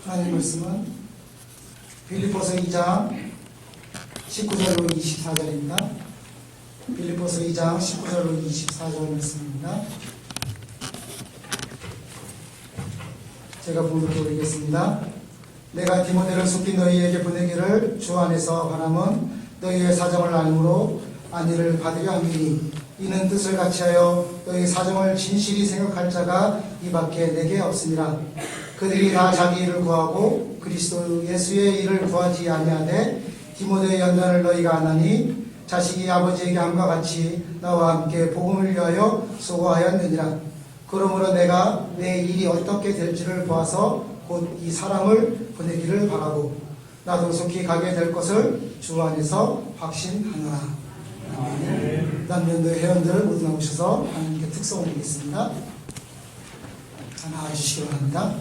하나님 말씀은 빌립보서 2장 19절로 24절입니다. 빌립보서 2장 19절로 24절 말씀입니다. 제가 봉독해 드리겠습니다. 내가 디모데를 속히 너희에게 보내기를 주 안에서 바람은 너희의 사정을 알므로 안위를 받으려 함이니 이는 뜻을 같이하여 너희 사정을 진실히 생각할 자가 이밖에 내게 없으니라. 그들이 다 자기 일을 구하고 그리스도 예수의 일을 구하지 아니하되 디모데의 연단을 너희가 안하니 자식이 아버지에게 함과 같이 나와 함께 복음을 위하여 수고하였느니라. 그러므로 내가 내 일이 어떻게 될지를 보아서 곧 이 사람을 보내기를 바라고 나도 속히 가게 될 것을 주 안에서 확신하노라. 아멘. 남녀노 회원들 모두 나오셔서 하나님께 특성을 드리겠습니다. 나와주시기 바랍니다.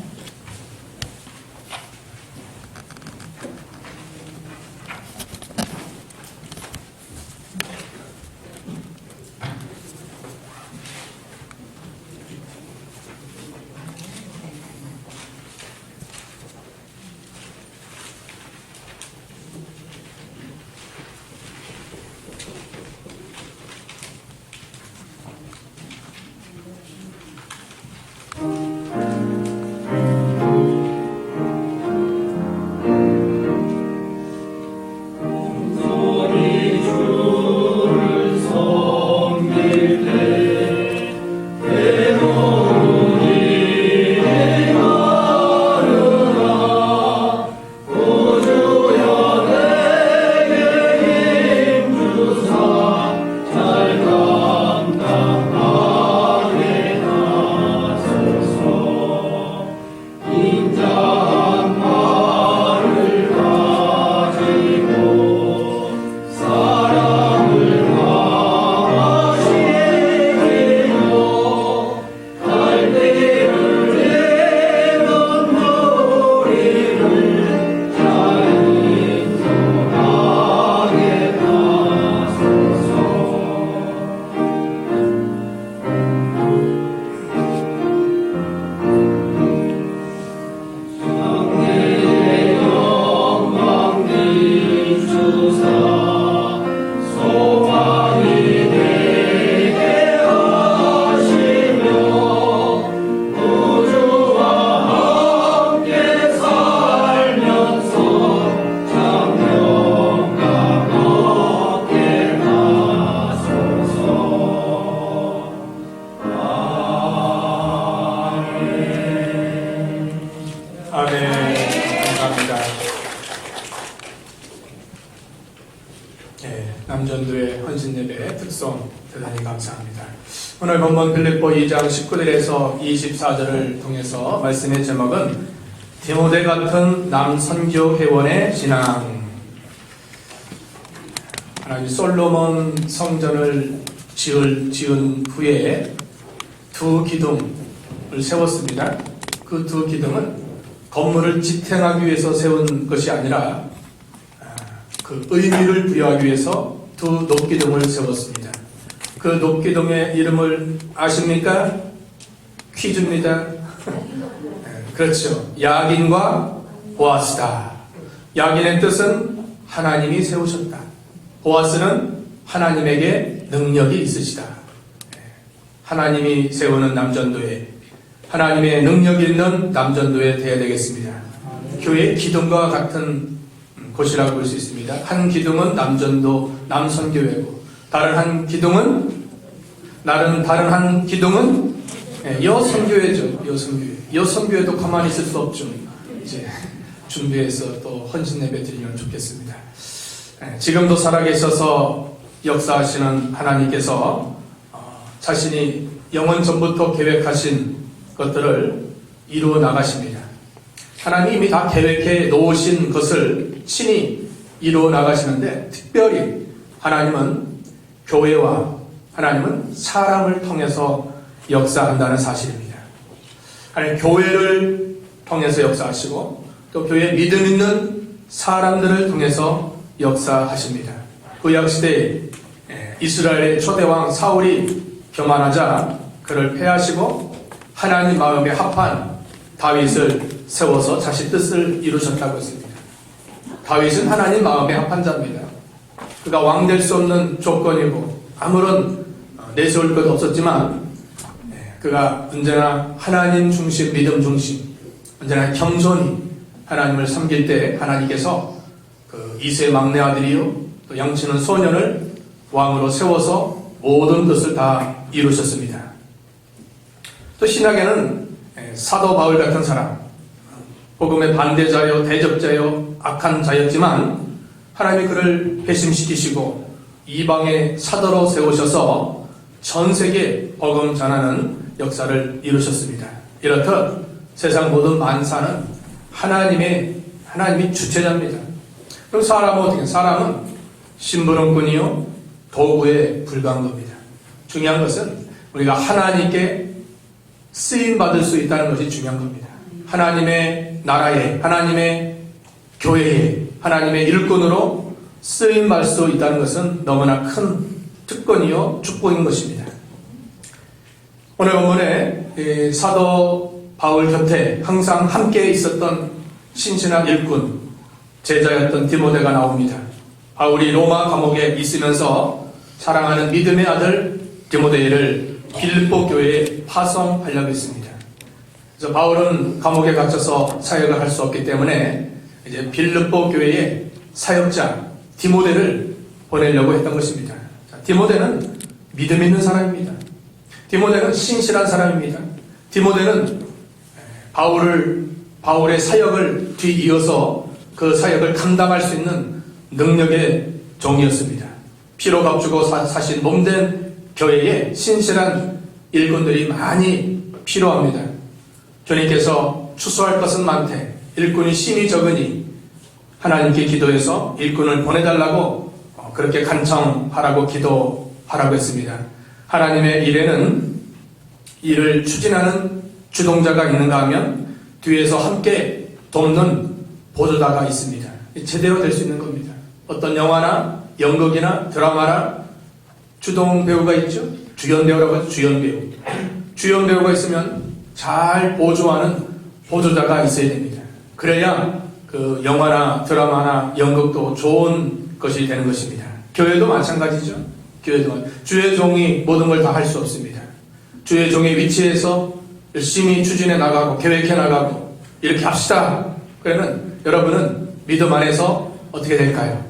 남전도의 헌신예배의 특성 대단히 감사합니다. 오늘 본문 빌립보 2장 19절에서 24절을 통해서 말씀의 제목은 디모데 같은 남선교 회원의 신앙. 하나님 솔로몬 성전을 지은 후에 두 기둥을 세웠습니다. 그 두 기둥은 건물을 지탱하기 위해서 세운 것이 아니라 그 의미를 부여하기 위해서 두 높기둥을 세웠습니다. 그 높기둥의 이름을 아십니까? 퀴즈입니다. 그렇죠. 야긴과 보아스다. 야긴의 뜻은 하나님이 세우셨다. 보아스는 하나님에게 능력이 있으시다. 하나님이 세우는 남전도회, 하나님의 능력이 있는 남전도회 되어야 되겠습니다. 교회 기둥과 같은 곳이라고 볼 수 있습니다. 한 기둥은 남전도 남선교회고 다른 한 기둥은 여선교회죠. 여선교회도 가만히 있을 수 없죠. 이제 준비해서 또 헌신 예배 드리면 좋겠습니다. 지금도 살아계셔서 역사하시는 하나님께서 자신이 영원 전부터 계획하신 것들을 이루어 나가십니다. 하나님이 이미 다 계획해 놓으신 것을 친히 이루어 나가시는데 특별히 하나님은 교회와 하나님은 사람을 통해서 역사한다는 사실입니다. 하나님 교회를 통해서 역사하시고 또 교회에 믿음 있는 사람들을 통해서 역사하십니다. 구약시대에 이스라엘의 초대왕 사울이 교만하자 그를 패하시고 하나님 마음에 합한 다윗을 세워서 자신 뜻을 이루셨다고 했습니다. 다윗은 하나님 마음에 합한 자입니다. 그가 왕 될 수 없는 조건이고 아무런 내세울 것 없었지만 그가 언제나 하나님 중심, 믿음 중심, 언제나 겸손히 하나님을 섬길 때 하나님께서 그 이세 막내 아들이요 또 양치는 소년을 왕으로 세워서 모든 것을 다 이루셨습니다. 또 신약에는 사도 바울 같은 사람, 복음의 반대자요 대적자요 악한 자였지만 하나님이 그를 회심시키시고 이방의 사도로 세우셔서 전 세계 복음 전하는 역사를 이루셨습니다. 이렇듯 세상 모든 만사는 하나님이 주체자입니다. 그럼 사람은 어떻게? 사람은 심부름꾼이요 도구에 불과한 겁니다. 중요한 것은 우리가 하나님께 쓰임 받을 수 있다는 것이 중요한 겁니다. 하나님의 나라에, 하나님의 교회에, 하나님의 일꾼으로 쓰임 받을 수 있다는 것은 너무나 큰 특권이요 축복인 것입니다. 오늘 본문에 사도 바울 곁에 항상 함께 있었던 신실한 일꾼, 제자였던 디모데가 나옵니다. 바울이 로마 감옥에 있으면서 사랑하는 믿음의 아들 디모데를 빌립보 교회에 파송하려고 했습니다. 그래서 바울은 감옥에 갇혀서 사역을 할 수 없기 때문에 이제 빌립보 교회에 사역자 디모데를 보내려고 했던 것입니다. 디모데는 믿음 있는 사람입니다. 디모데는 신실한 사람입니다. 디모데는 바울의 사역을 뒤이어서 그 사역을 감당할 수 있는 능력의 종이었습니다. 피로 값주고 사신 몸된 교회에 신실한 일꾼들이 많이 필요합니다. 주님께서 추수할 것은 많되 일꾼이 심히 적으니 하나님께 기도해서 일꾼을 보내달라고 그렇게 간청하라고 기도하라고 했습니다. 하나님의 일에는 일을 추진하는 주동자가 있는가 하면 뒤에서 함께 돕는 보조자가 있습니다. 제대로 될 수 있는 겁니다. 어떤 영화나 연극이나 드라마나 주동 배우가 있죠. 주연 배우라고 하죠. 주연 배우. 주연 배우가 있으면 잘 보조하는 보조자가 있어야 됩니다. 그래야 그 영화나 드라마나 연극도 좋은 것이 되는 것입니다. 교회도 마찬가지죠. 교회도 주의 종이 모든 걸 다 할 수 없습니다. 주의 종의 위치에서 열심히 추진해 나가고 계획해 나가고 이렇게 합시다. 그러면 여러분은 믿음 안에서 어떻게 될까요?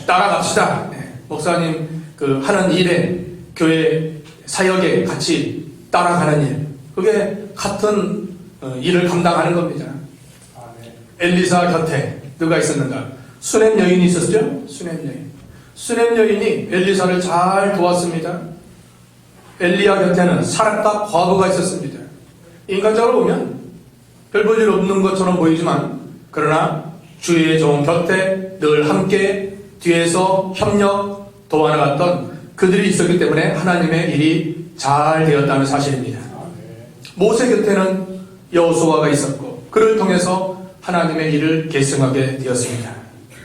따라갑시다. 목사님 그 하는 일에 교회 사역에 같이 따라가는 일, 그게 같은 일을 감당하는 겁니다. 엘리사 곁에 누가 있었는가? 수넴 여인이 있었죠? 수넴 여인이 엘리사를 잘 도왔습니다. 엘리야 곁에는 사람과 과부가 있었습니다. 인간적으로 보면 별 볼 일 없는 것처럼 보이지만 그러나 주의 종 곁에 늘 함께 뒤에서 협력 도와나갔던 그들이 있었기 때문에 하나님의 일이 잘 되었다는 사실입니다. 모세 곁에는 여호수아가 있었고 그를 통해서 하나님의 일을 계승하게 되었습니다.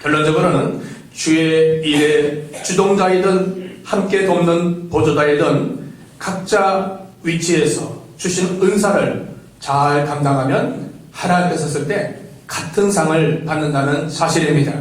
결론적으로는 주의 일의 주동자이든 함께 돕는 보조자이든 각자 위치에서 주신 은사를 잘 감당하면 하나님께서 썼을 때 같은 상을 받는다는 사실입니다.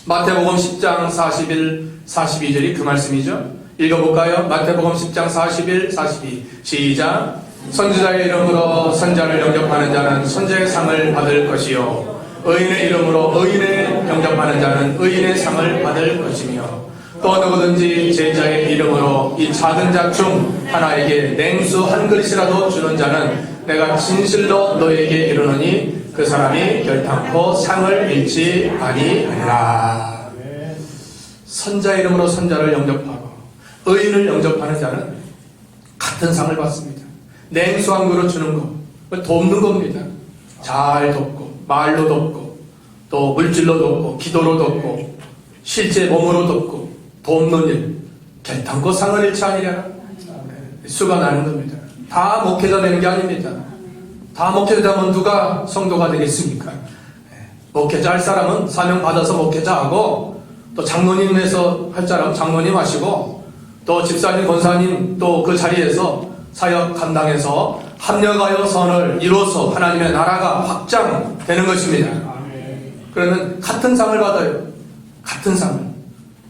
마태복음 10장 41, 42절이 그 말씀이죠. 읽어볼까요? 마태복음 10장 41, 42 시작. 선지자의 이름으로 선자를 영접하는 자는 선지의 상을 받을 것이요 의인의 이름으로 의인의 영접하는 자는 의인의 상을 받을 것이며 또 누구든지 제자의 이름으로 이 작은 자 중 하나에게 냉수 한 그릇이라도 주는 자는 내가 진실로 너에게 이르노니 그 사람이 결탄코 상을 잃지 아니하리라. 선자 이름으로 선자를 영접하고 의인을 영접하는 자는 같은 상을 받습니다. 냉수 한 그릇 주는 것, 돕는 겁니다. 잘 돕고 말로 돕고 또 물질로 돕고 기도로 돕고 실제 몸으로 돕고 돕는 일, 결탄코 상을 잃지 아니하리라. 수가 나는 겁니다. 다 목회자 되는 게 아닙니다. 다 목회자 되면 누가 성도가 되겠습니까? 목회자 할 사람은 사명 받아서 목회자하고 또 장로님에서 할 사람은 장로님 하시고 또 집사님, 권사님 또 그 자리에서 사역 감당해서 합력하여 선을 이루어서 하나님의 나라가 확장되는 것입니다. 그러면 같은 상을 받아요. 같은 상을.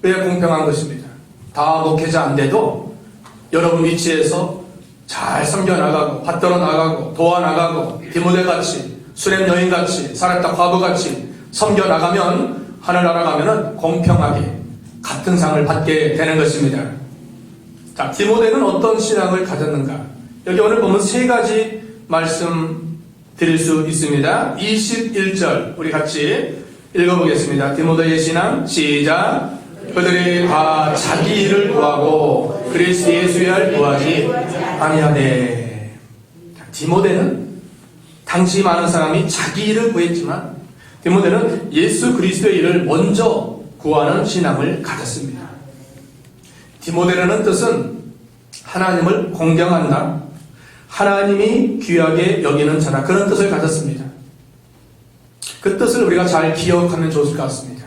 왜 공평한 것입니다. 다 목회자 안 돼도 여러분 위치에서 잘 섬겨나가고 받들어 나가고 도와나가고 디모데같이 수렘 여인같이 사렙다 과부같이 섬겨나가면 하늘나라 가면은 공평하게 같은 상을 받게 되는 것입니다. 자, 디모데는 어떤 신앙을 가졌는가? 여기 오늘 보면 세 가지 말씀 드릴 수 있습니다. 21절 우리 같이 읽어보겠습니다. 디모데의 신앙 시작. 그들이 다 자기 일을 구하고 그리스도 예수의 일 구하지 아니하네. 디모데는 당시 많은 사람이 자기 일을 구했지만 디모데는 예수 그리스도의 일을 먼저 구하는 신앙을 가졌습니다. 디모데라는 뜻은 하나님을 공경한다, 하나님이 귀하게 여기는 자다, 그런 뜻을 가졌습니다. 그 뜻을 우리가 잘 기억하면 좋을 것 같습니다.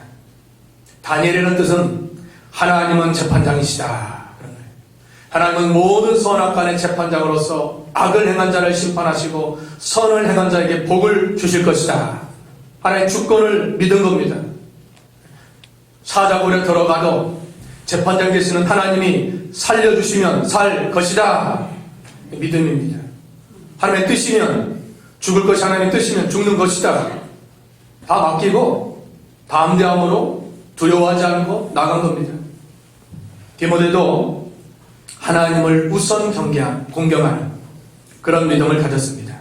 다니엘이라는 뜻은 하나님은 재판장이시다, 그런 거예요. 하나님은 모든 선악간의 재판장으로서 악을 행한 자를 심판하시고 선을 행한 자에게 복을 주실 것이다. 하나님의 주권을 믿은 겁니다. 사자굴에 들어가도 재판장 되시는 하나님이 살려주시면 살 것이다. 믿음입니다. 하나님의 뜻이면 죽을 것이 하나님의 뜻이면 죽는 것이다. 다 맡기고 담대함으로 두려워하지 않고 나간 겁니다. 디모데도 하나님을 우선 공경하는 그런 믿음을 가졌습니다.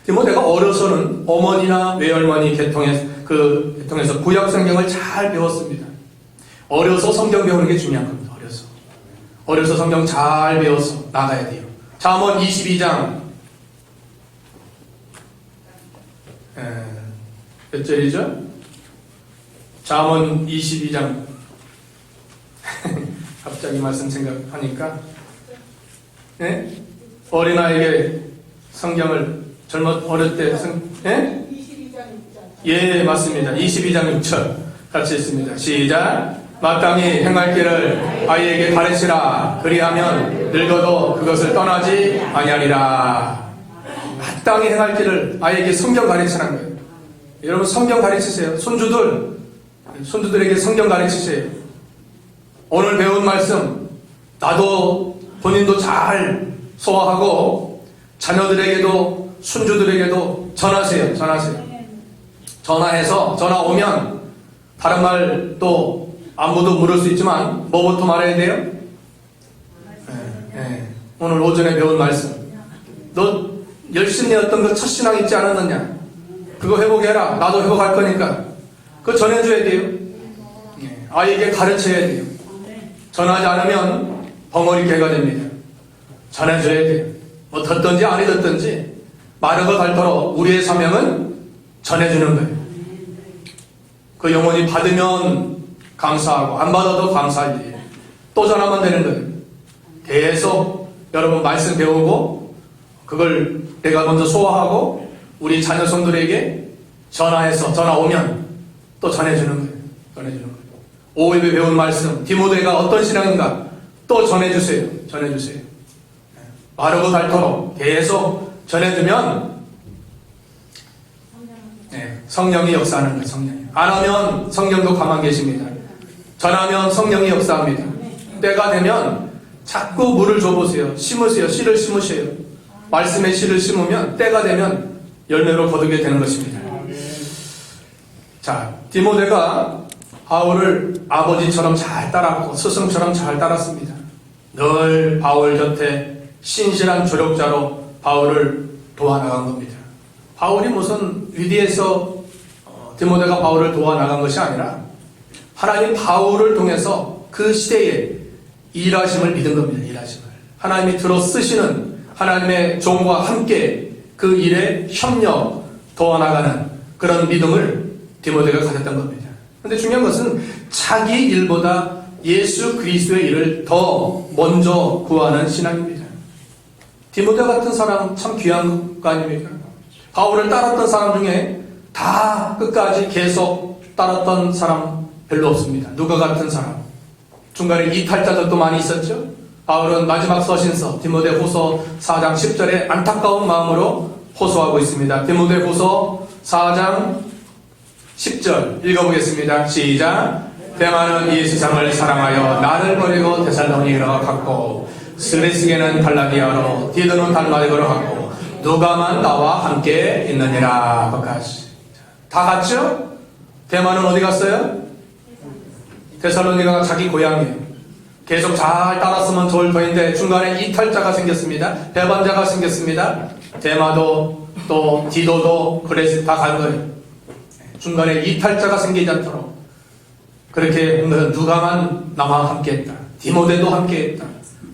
디모데가 어려서는 어머니나 외할머니 계통에서 구약 성경을 잘 배웠습니다. 어려서 성경 배우는 게 중요한 겁니다. 어려서 성경 잘 배워서 나가야 돼요. 잠언 22장 몇 절이죠? 잠언 22장 갑자기 말씀 생각하니까 네? 어린아이에게 성경을 어릴 때 22장 6절. 예, 맞습니다. 22장 6절 같이 읽습니다. 시작. 마땅히 행할 길을 아이에게 가르치라. 그리하면 늙어도 그것을 떠나지 아니하리라. 마땅히 행할 길을 아이에게 성경 가르치라는 거예요. 여러분 성경 가르치세요. 손주들에게 성경 가르치세요. 오늘 배운 말씀 나도 본인도 잘 소화하고 자녀들에게도 손주들에게도 전하세요. 전화해서 전화 오면 다른 말도 안부도 물을 수 있지만 뭐부터 말해야 돼요? 오늘 오전에 배운 말씀. 너 열심히 어떤 그 첫신앙 있지 않았느냐? 그거 회복해라. 나도 회복할 거니까. 그거 전해줘야 돼요. 아이에게 가르쳐야 돼요. 전하지 않으면 벙어리 개가 됩니다. 전해줘야 돼요. 뭐 듣든지 안 듣든지 마르고 닳도록 우리의 사명은 전해주는 거예요. 그 영혼이 받으면 감사하고 안 받아도 감사할 일이에요. 또 전하면 되는 거예요. 계속 여러분 말씀 배우고 그걸 내가 먼저 소화하고 우리 자녀 손들에게 전화해서 전화 오면 또 전해주는 거예요. 5일에 배운 말씀 디모데가 어떤 신앙인가 또 전해주세요. 마르고 닳도록 계속 전해주면 성령이 역사하는 거예요. 성령이. 안 하면 성령도 가만 계십니다. 전하면 성령이 역사합니다. 때가 되면 자꾸 물을 줘보세요. 심으세요. 씨를 심으세요. 말씀의 씨를 심으면 때가 되면 열매로 거두게 되는 것입니다. 자, 디모데가 바울을 아버지처럼 잘 따랐고 스승처럼 잘 따랐습니다. 늘 바울 곁에 신실한 조력자로 바울을 도와나간 겁니다. 바울이 무슨 위대해서 디모데가 바울을 도와나간 것이 아니라 하나님 바울을 통해서 그 시대에 일하심을 믿은 겁니다. 일하심을. 하나님이 들어 쓰시는 하나님의 종과 함께 그 일에 협력 도와나가는 그런 믿음을 디모데가 가졌던 겁니다. 그런데 중요한 것은 자기 일보다 예수 그리스도의 일을 더 먼저 구하는 신앙입니다. 디모데 같은 사람 참 귀한 거 아닙니까? 바울을 따랐던 사람 중에 다 끝까지 계속 따랐던 사람 별로 없습니다. 누가 같은 사람? 중간에 이탈자들도 많이 있었죠? 바울은 마지막 서신서 디모데후서 4장 10절에 안타까운 마음으로 호소하고 있습니다. 디모데후서 4장 10절 읽어보겠습니다. 시작. 대만은 이 세상을 사랑하여 나를 버리고 데살로니가로 갔고 스레스게는 갈라디아로 디도는 달마디고로 갔고 누가만 나와 함께 있느니라. 거기까지 다 갔죠? 대만은 어디 갔어요? 데살로니가가 자기 고향이에요. 계속 잘 따랐으면 좋을 터인데 중간에 이탈자가 생겼습니다. 배반자가 생겼습니다. 대마도 또 디도도 그래서 다 간 거예요. 중간에 이탈자가 생기지 않도록 그렇게 누가만 나와 함께했다. 디모데도 함께했다.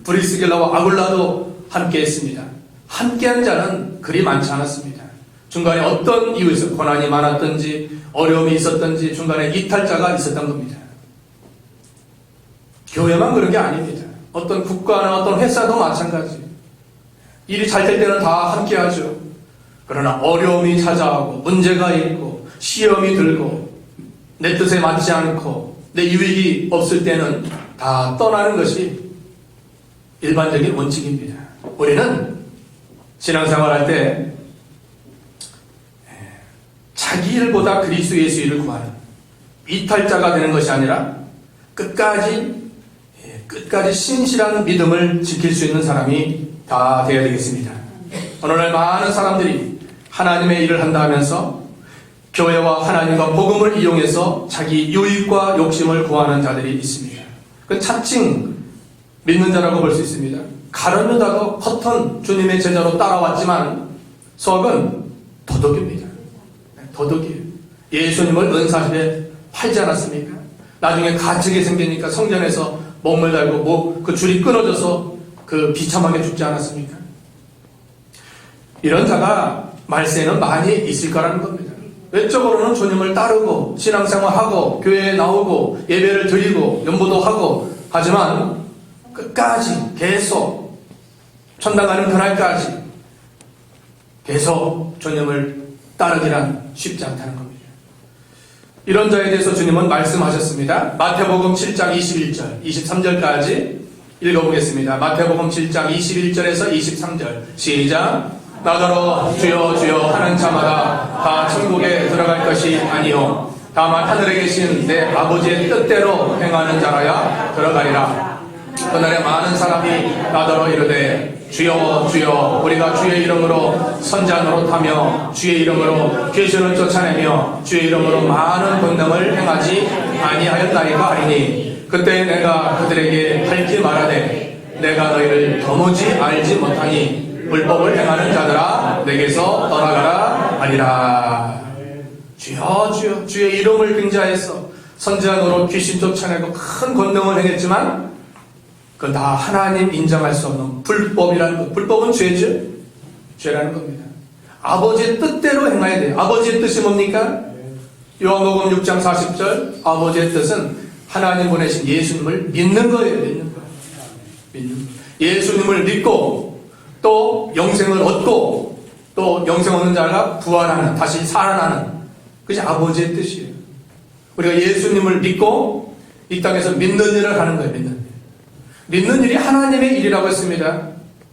브리스길라와 아굴라도 함께했습니다. 함께한 자는 그리 많지 않았습니다. 중간에 어떤 이유에서 고난이 많았든지 어려움이 있었든지 중간에 이탈자가 있었던 겁니다. 교회만 그런 게 아닙니다. 어떤 국가나 어떤 회사도 마찬가지. 일이 잘 될 때는 다 함께하죠. 그러나 어려움이 찾아오고 문제가 있고 시험이 들고 내 뜻에 맞지 않고 내 유익이 없을 때는 다 떠나는 것이 일반적인 원칙입니다. 우리는 신앙생활할 때 자기 일보다 그리스도 예수 일을 구하는 이탈자가 되는 것이 아니라 끝까지 신실한 믿음을 지킬 수 있는 사람이 다 되어야 되겠습니다. 오늘날 많은 사람들이 하나님의 일을 한다 하면서 교회와 하나님과 복음을 이용해서 자기 유익과 욕심을 구하는 자들이 있습니다. 그 차칭 믿는 자라고 볼 수 있습니다. 가룟유다도 겉은 주님의 제자로 따라왔지만 속은 도둑입니다. 도둑이에요. 예수님을 은사실에 팔지 않았습니까? 나중에 갇히게 생기니까 성전에서 몸을 달고 그 줄이 끊어져서 그 비참하게 죽지 않았습니까? 이런 자가 말세에는 많이 있을 거라는 겁니다. 외적으로는 주님을 따르고 신앙생활하고 교회에 나오고 예배를 드리고 연보도 하고 하지만 끝까지 계속 천당 가는 그날까지 계속 주님을 따르기란 쉽지 않다는 겁니다. 이런 자에 대해서 주님은 말씀하셨습니다. 마태복음 7장 21절, 23절까지 읽어보겠습니다. 마태복음 7장 21절에서 23절 시작. 나더러 주여 주여 하는 자마다 다 천국에 들어갈 것이 아니요 다만 하늘에 계신 내 아버지의 뜻대로 행하는 자라야 들어가리라. 그날에 많은 사람이 나더러 이르되 주여 주여 우리가 주의 이름으로 선자 노릇하며 주의 이름으로 귀신을 쫓아내며 주의 이름으로 많은 권능을 행하지 아니하였나이까 하리니 그때 내가 그들에게 밝히 말하되 내가 너희를 도무지 알지 못하니 불법을 행하는 자들아 내게서 떠나가라 하리라. 주여 주여 주의 이름을 빙자해서 선지자 노릇 귀신 쫓아내고 큰 권능을 행했지만 그건 다 하나님 인정할 수 없는 불법이라는 것. 불법은 죄죠. 죄라는 겁니다. 아버지의 뜻대로 행해야 돼요. 아버지의 뜻이 뭡니까? 요한복음 6장 40절 아버지의 뜻은 하나님 보내신 예수님을 믿는 거예요. 믿는 거예요. 믿는 거예요. 예수님을 믿고 또 영생을 얻고 또 영생 얻는 자가 부활하는 다시 살아나는 그것이 아버지의 뜻이에요. 우리가 예수님을 믿고 이 땅에서 믿는 일을 하는 거예요. 믿는 일. 믿는 일이 하나님의 일이라고 했습니다.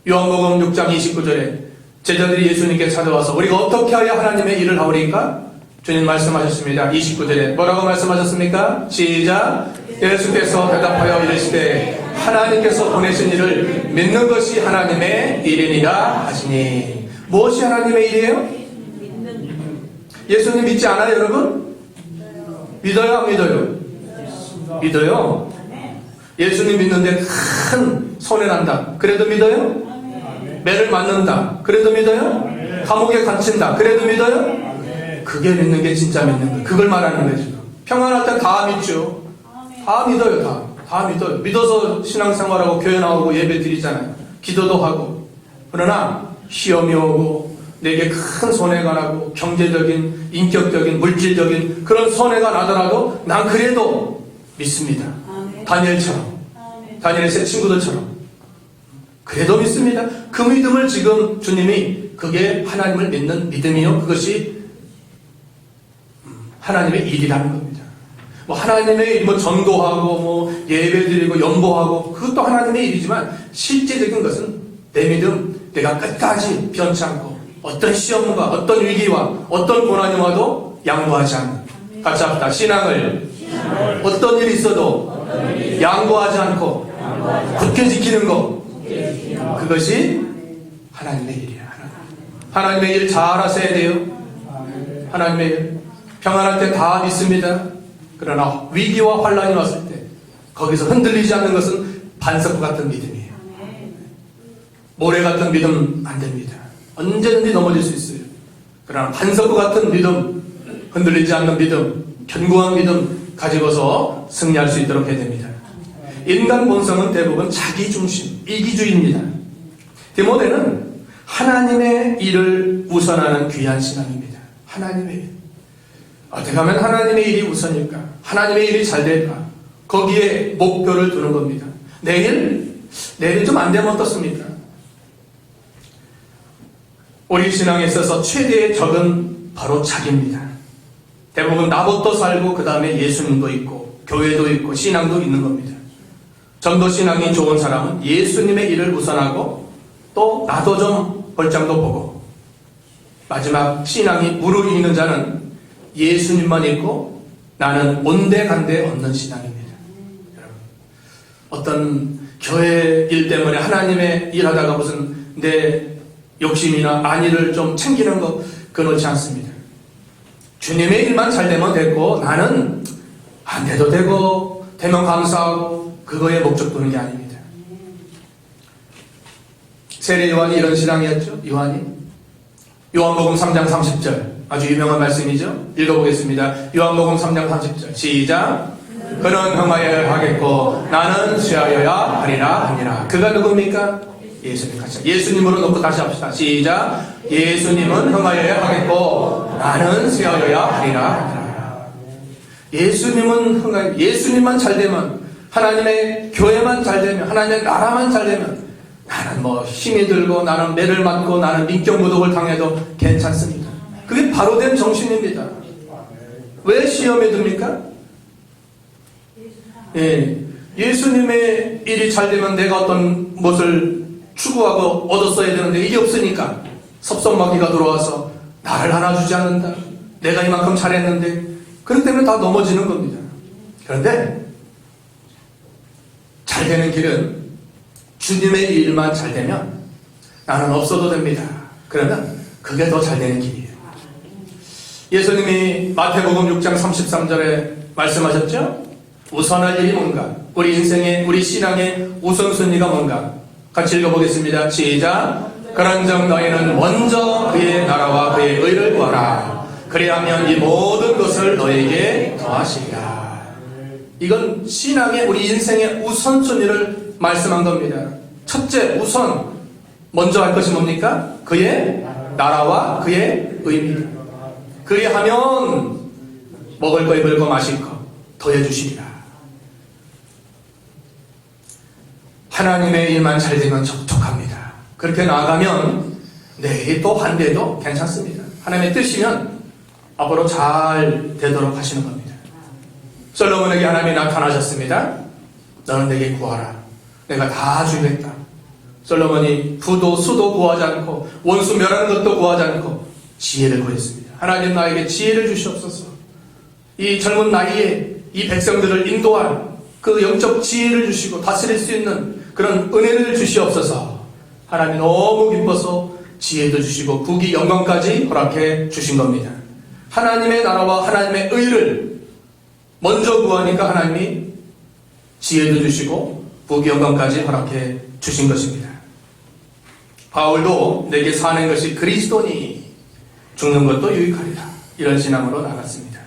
요한복음 6장 29절에 제자들이 예수님께 찾아와서 우리가 어떻게 하여 하나님의 일을 하오리까? 주님 말씀하셨습니다. 29절에 뭐라고 말씀하셨습니까? 시작. 예수께서 대답하여 이르시되 하나님께서 보내신 일을 믿는 것이 하나님의 일이니라 하시니. 무엇이 하나님의 일이에요? 예수님 믿지 않아요, 여러분? 믿어요, 안 믿어요? 믿어요. 예수님 믿는데 큰 손해난다. 그래도 믿어요? 매를 맞는다. 그래도 믿어요? 감옥에 갇힌다. 그래도 믿어요? 그게 믿는 게 진짜 믿는 거예요. 그걸 말하는 거예요. 평안할 때 다 믿죠. 다 믿어요. 다 믿어요. 믿어서 신앙생활하고 교회 나오고 예배 드리잖아요. 기도도 하고. 그러나 시험이 오고 내게 큰 손해가 나고 경제적인, 인격적인, 물질적인 그런 손해가 나더라도 난 그래도 믿습니다. 다니엘처럼. 다니엘의 세 친구들처럼. 그래도 믿습니다. 그 믿음을 지금 주님이 그게 하나님을 믿는 믿음이요. 그것이 하나님의 일이라는 겁니다. 뭐 하나님의 일, 뭐 전도하고 뭐 예배드리고 연보하고 그것도 하나님의 일이지만 실제적인 것은 내 믿음, 내가 끝까지 변치 않고 어떤 시험과 어떤 위기와 어떤 고난이 와도 양보하지 않는, 같이 합시다. 신앙을 어떤 일이 있어도 양보하지 않고 굳게 지키는 것, 그것이 하나님의 일이야. 하나님의 일 잘 하셔야 돼요. 하나님의 일 평안할 때 다 믿습니다. 그러나 위기와 환란이 왔을 때 거기서 흔들리지 않는 것은 반석과 같은 믿음이에요. 모래 같은 믿음 안 됩니다. 언제든지 넘어질 수 있어요. 그러나 반석과 같은 믿음, 흔들리지 않는 믿음, 견고한 믿음 가지고서 승리할 수 있도록 해야 됩니다. 인간 본성은 대부분 자기중심, 이기주의입니다. 디모데는 하나님의 일을 우선하는 귀한 신앙입니다. 하나님의 일. 어떻게 하면 하나님의 일이 우선일까? 하나님의 일이 잘 될까? 거기에 목표를 두는 겁니다. 내일 좀 안 되면 어떻습니까? 우리 신앙에 있어서 최대의 적은 바로 자기입니다. 대부분 나부터 살고 그 다음에 예수님도 있고 교회도 있고 신앙도 있는 겁니다. 전도 신앙이 좋은 사람은 예수님의 일을 우선하고 또 나도 좀 벌장도 보고, 마지막 신앙이 무르익는 자는 예수님만 있고 나는 온데간데 없는 신앙입니다. 여러분, 어떤 교회 일 때문에 하나님의 일하다가 무슨 내 욕심이나 안위를 좀 챙기는 거 그렇지 않습니다. 주님의 일만 잘 되면 됐고 나는 안 돼도 되고 되면 감사하고 그거에 목적 두는 게 아닙니다. 세례 요한이 이런 신앙이었죠. 요한복음 3장 30절 아주 유명한 말씀이죠. 읽어보겠습니다. 요한복음 3장 30절 시작. 그는 흥하여야 하겠고 나는 쇠하여야 하리라. 그가 누굽니까? 예수님. 같이 예수님으로 놓고 다시 합시다. 시작. 예수님은 흥하여야 하겠고 나는 쇠하여야 하리라. 예수님은 흥하여, 예수님만 잘 되면, 하나님의 교회만 잘 되면, 하나님의 나라만 잘 되면 나는 뭐 힘이 들고 나는 매를 맞고 나는 민격무독을 당해도 괜찮습니다. 그게 바로 된 정신입니다. 왜 시험에 듭니까? 예수님의 일이 잘 되면 내가 어떤 것을 추구하고 얻었어야 되는데 이게 없으니까 섭섭마귀가 들어와서 나를 하나 주지 않는다. 내가 이만큼 잘했는데, 그렇기 때문에 다 넘어지는 겁니다. 그런데 잘 되는 길은 주님의 일만 잘 되면 나는 없어도 됩니다. 그러면 그게 더 잘 되는 길이에요. 예수님이 마태복음 6장 33절에 말씀하셨죠? 우선할 일이 뭔가? 우리 인생의, 우리 신앙의 우선순위가 뭔가? 같이 읽어보겠습니다. 시작. 그런즉 너희는 먼저 그의 나라와 그의 의를 구하라. 그리하면 이 모든 것을 너에게 더하시리라. 이건 신앙의, 우리 인생의 우선순위를 말씀한 겁니다. 첫째, 우선 먼저 할 것이 뭡니까? 그의 나라와 그의 의입니다. 그리하면 먹을 거, 입을 거, 마실 거 더해주시리라. 하나님의 일만 잘 되면 족합니다. 그렇게 나아가면 내일 또 반대도 괜찮습니다. 하나님의 뜻이면 앞으로 잘 되도록 하시는 겁니다. 솔로몬에게 하나님이 나타나셨습니다. 너는 내게 구하라. 내가 다 주겠다. 솔로몬이 부도 수도 구하지 않고 원수 멸하는 것도 구하지 않고 지혜를 구했습니다. 하나님 나에게 지혜를 주시옵소서. 이 젊은 나이에 이 백성들을 인도할 그 영적 지혜를 주시고 다스릴 수 있는 그런 은혜를 주시옵소서. 하나님 너무 기뻐서 지혜도 주시고 국위 영광까지 허락해 주신 겁니다. 하나님의 나라와 하나님의 의를 먼저 구하니까 하나님이 지혜도 주시고 국위 영광까지 허락해 주신 것입니다. 바울도 내게 사는 것이 그리스도니 죽는 것도 유익하리라. 이런 신앙으로 나갔습니다.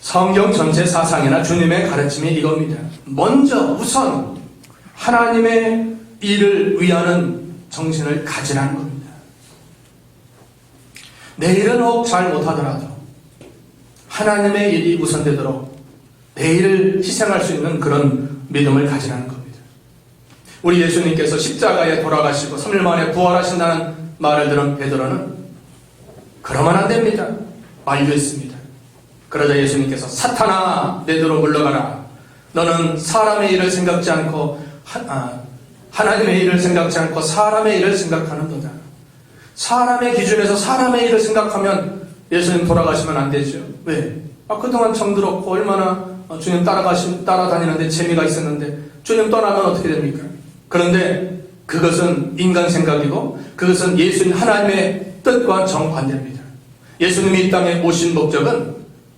성경 전체 사상이나 주님의 가르침이 이겁니다. 먼저 우선 하나님의 일을 위하는 정신을 가지라는 겁니다. 내일은 혹 잘 못하더라도 하나님의 일이 우선되도록 내일을 희생할 수 있는 그런 믿음을 가지라는 겁니다. 우리 예수님께서 십자가에 돌아가시고 3일 만에 부활하신다는 말을 들은 베드로는 그러면 안 됩니다. 만류했습니다. 그러자 예수님께서 사탄아 내도로 물러가라. 너는 사람의 일을 생각지 않고 하나님의 일을 생각지 않고 사람의 일을 생각하는도다. 사람의 기준에서 사람의 일을 생각하면 예수님 돌아가시면 안 되죠. 왜? 그동안 정들었고 얼마나 주님 따라다니는데 재미가 있었는데 주님 떠나면 어떻게 됩니까? 그런데 그것은 인간 생각이고 그것은 예수님 하나님의 뜻과 정반대입니다. 예수님이 이 땅에 오신 목적은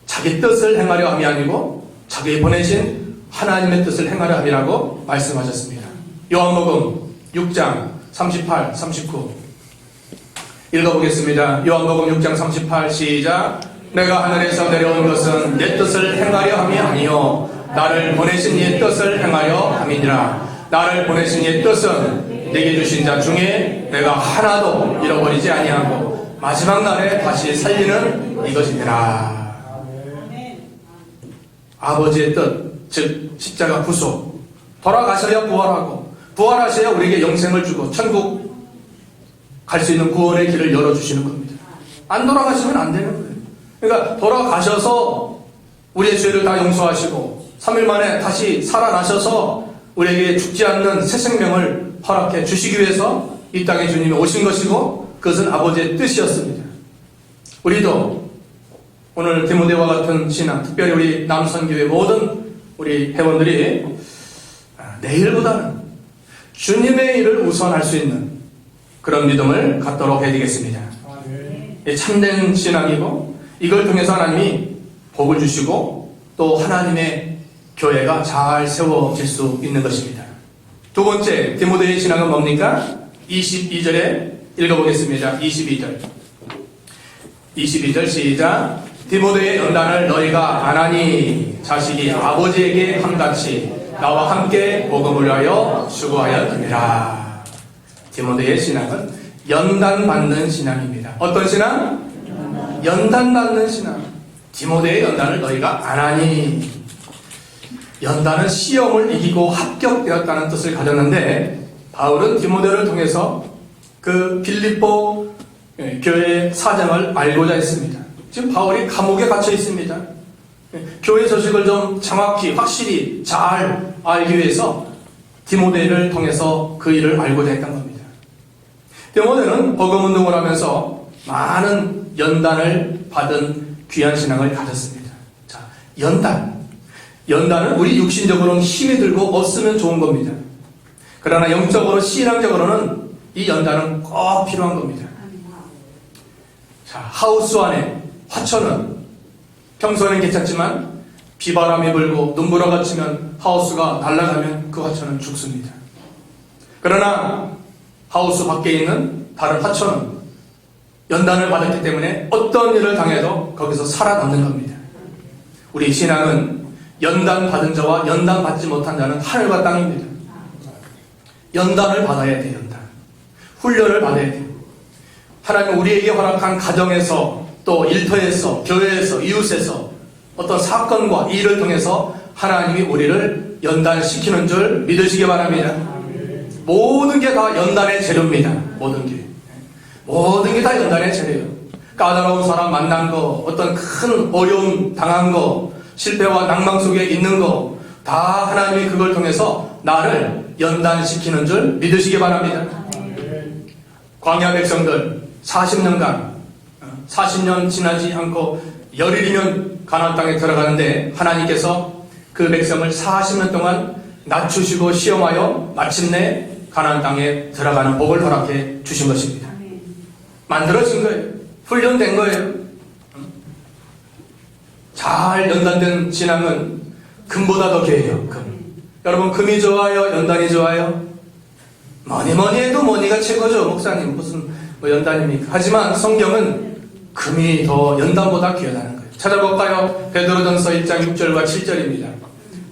자기 뜻을 행하려 함이 아니고 자기 보내신 하나님의 뜻을 행하려 함이라고 말씀하셨습니다. 요한복음 6장 38, 39 읽어보겠습니다. 요한복음 6장 38 시작. 내가 하늘에서 내려온 것은 내 뜻을 행하려 함이 아니요 나를 보내신 이의 뜻을 행하려 함이니라. 나를 보내신 이의 뜻은 내게 주신 자 중에 내가 하나도 잃어버리지 아니하고 마지막 날에 다시 살리는 이것이니라. 아버지의 뜻, 즉 십자가 구속, 돌아가셔야 부활하고 부활하셔야 우리에게 영생을 주고 천국 갈 수 있는 구원의 길을 열어주시는 겁니다. 안 돌아가시면 안 되는 거예요. 그러니까 돌아가셔서 우리의 죄를 다 용서하시고 3일 만에 다시 살아나셔서 우리에게 죽지 않는 새 생명을 허락해 주시기 위해서 이 땅에 주님이 오신 것이고 그것은 아버지의 뜻이었습니다. 우리도 오늘 디모데와 같은 신앙, 특별히 우리 남선교회 모든 우리 회원들이 내일보다는 주님의 일을 우선할 수 있는 그런 믿음을 갖도록 해드리겠습니다. 참된 신앙이고 이걸 통해서 하나님이 복을 주시고 또 하나님의 교회가 잘 세워질 수 있는 것입니다. 두 번째 디모데의 신앙은 뭡니까? 22절에 읽어보겠습니다. 22절 시작. 디모데의 연단을 너희가 안 하니 자식이 아버지에게 함같이 나와 함께 복음을 위하여 수고하였느니라. 디모데의 신앙은 연단받는 신앙입니다. 어떤 신앙? 연단받는 신앙. 디모데의 연단을 너희가 안 하니. 연단은 시험을 이기고 합격되었다는 뜻을 가졌는데 바울은 디모데를 통해서 그 빌립보 교회의 사정을 알고자 했습니다. 지금 바울이 감옥에 갇혀 있습니다. 교회 소식을 좀 정확히 확실히 잘 알기 위해서 디모데를 통해서 그 일을 알고자 했던 겁니다. 디모데는 복음운동을 하면서 많은 연단을 받은 귀한 신앙을 가졌습니다. 자, 연단은 우리 육신적으로는 힘이 들고 없으면 좋은 겁니다. 그러나 영적으로 신앙적으로는 이 연단은 꼭 필요한 겁니다. 자, 하우스 안에 화초는 평소에는 괜찮지만 비바람이 불고 눈보라가 치면 하우스가 날아가면 그 화초는 죽습니다. 그러나 하우스 밖에 있는 다른 화초는 연단을 받았기 때문에 어떤 일을 당해도 거기서 살아남는 겁니다. 우리 신앙은 연단 받은 자와 연단 받지 못한 자는 하늘과 땅입니다. 연단을 받아야 돼요. 연단. 훈련을 받아야 돼요. 하나님 우리에게 허락한 가정에서 또 일터에서 교회에서 이웃에서 어떤 사건과 일을 통해서 하나님이 우리를 연단시키는 줄 믿으시기 바랍니다. 모든 게 다 연단의 재료입니다. 모든 게 다 연단의 재료예요. 까다로운 사람 만난 거, 어떤 큰 어려움 당한 거, 실패와 낭망 속에 있는 거, 다 하나님이 그걸 통해서 나를 연단시키는 줄 믿으시기 바랍니다. 광야 백성들 40년 지나지 않고 열일이면 가나안 땅에 들어가는데 하나님께서 그 백성을 40년 동안 낮추시고 시험하여 마침내 가나안 땅에 들어가는 복을 허락해 주신 것입니다. 만들어진 거예요. 훈련된 거예요. 잘 연단된 신앙은 금보다 더 귀해요. 금. 여러분 금이 좋아요? 연단이 좋아요? 뭐니 해도 뭐니가 최고죠. 목사님 무슨 연단입니까? 하지만 성경은 금이 더 연단보다 귀하다는 거예요. 찾아볼까요? 베드로전서 1장 6절과 7절입니다.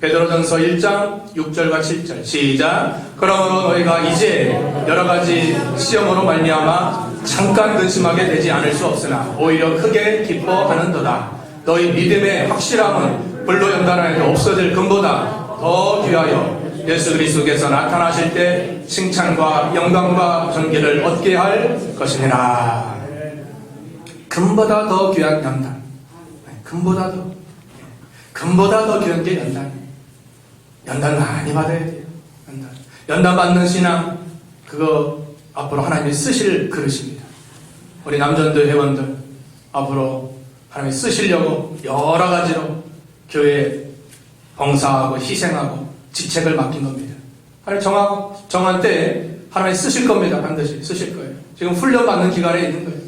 베드로전서 1장 6절과 7절 시작. 그러므로 너희가 이제 여러 가지 시험으로 말미암아 잠깐 근심하게 되지 않을 수 없으나 오히려 크게 기뻐하는도다. 너희 믿음의 확실함은 불로 연단하여도 없어질 금보다 더 귀하여 예수 그리스도께서 나타나실 때 칭찬과 영광과 존귀를 얻게 할 것이니라. 금보다 더 귀한 연단. 금보다 더 귀한 게 연단이에요. 연단 많이 받아야 돼요. 연단 받는 신앙, 그거 앞으로 하나님이 쓰실 그릇입니다. 우리 남전도 회원들 앞으로 하나님이 쓰시려고 여러 가지로 교회에 봉사하고 희생하고 직책을 맡긴 겁니다. 하나님 정한 때에 하나님이 쓰실 겁니다. 반드시 쓰실 거예요. 지금 훈련받는 기간에 있는 거예요.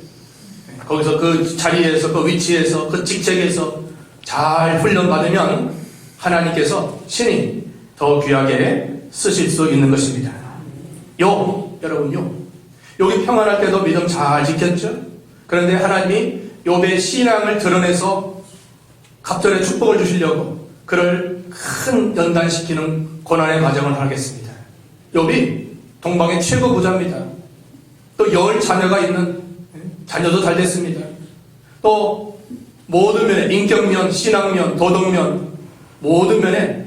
거기서 그 자리에서, 그 위치에서, 그 직책에서 잘 훈련받으면 하나님께서 신이 더 귀하게 쓰실 수 있는 것입니다. 여러분요. 여기 평안할 때도 믿음 잘 지켰죠? 그런데 하나님이 욥의 신앙을 드러내서 갑절의 축복을 주시려고 그를 큰 연단시키는 고난의 과정을 하겠습니다. 욥이 동방의 최고 부자입니다. 또 10 자녀가 있는, 자녀도 잘 됐습니다. 또 모든 면에 인격면, 신앙면, 도덕면 모든 면에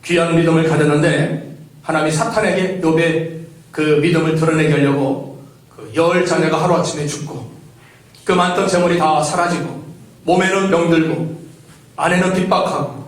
귀한 믿음을 가졌는데 하나님이 사탄에게 욥의 그 믿음을 드러내게 하려고 그 10 자녀가 하루아침에 죽고 그 많던 재물이 다 사라지고 몸에는 병들고 아내는 핍박하고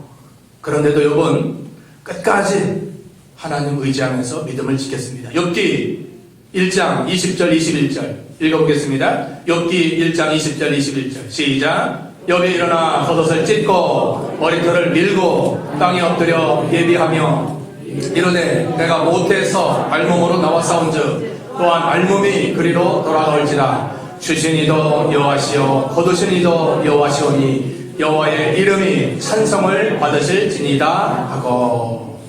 그런데도 욥은 끝까지 하나님 의지하면서 믿음을 지켰습니다. 욥기 1장 20절 21절 읽어보겠습니다. 욥기 1장 20절 21절 시작. 욥이 일어나 겉옷을 찢고 머리털을 밀고 땅에 엎드려 예비하며 이르되 내가 모태에서 알몸으로 나와 싸운즉 또한 알몸이 그리로 돌아올지라. 주신 이도 여호와시요 거두신 이도 여호와시오니 여호와의 이름이 찬송을 받으실지니이다 하고